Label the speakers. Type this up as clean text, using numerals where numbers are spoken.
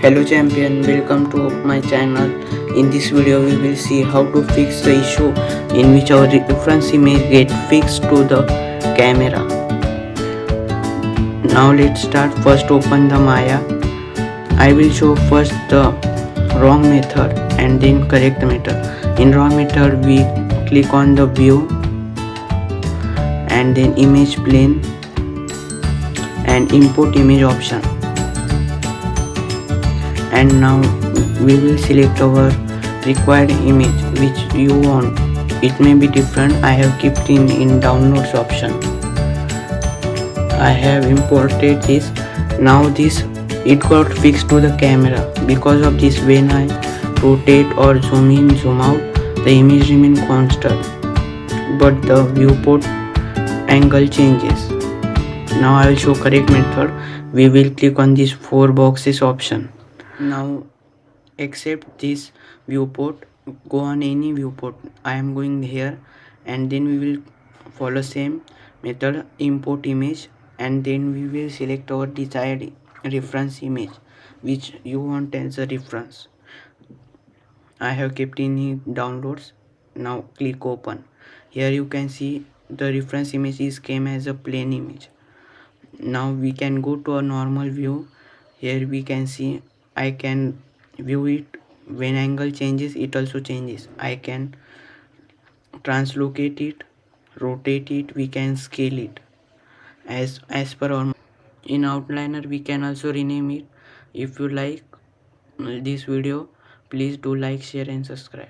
Speaker 1: Hello champion, welcome to my channel. In this video we will see how to fix the issue in which our reference image get fixed to the camera. Now let's start. First open the Maya. I will show first the wrong method and then correct method. In wrong method we click on the view and then image plane and import image option. And now we will select our required image which you want. It may be different. I have kept in downloads option. I have imported this. Now this it got fixed to the camera. Because of this, when I rotate or zoom in, zoom out, the image remain constant but the viewport angle changes. Now I will show correct method. We will click on this 4 boxes option. Now accept this viewport, go on any viewport. I am going here, and then we will follow same method, import image, and then we will select our desired reference image which you want as a reference. I have kept in downloads. Now click open. Here you can see the reference image is came as a plain image. Now we can go to a normal view. Here we can see I can view it. When angle changes, it also changes. I can translocate it, rotate it, we can scale it as per our. In outliner we can also rename it. If you like this video, please do like, share and subscribe.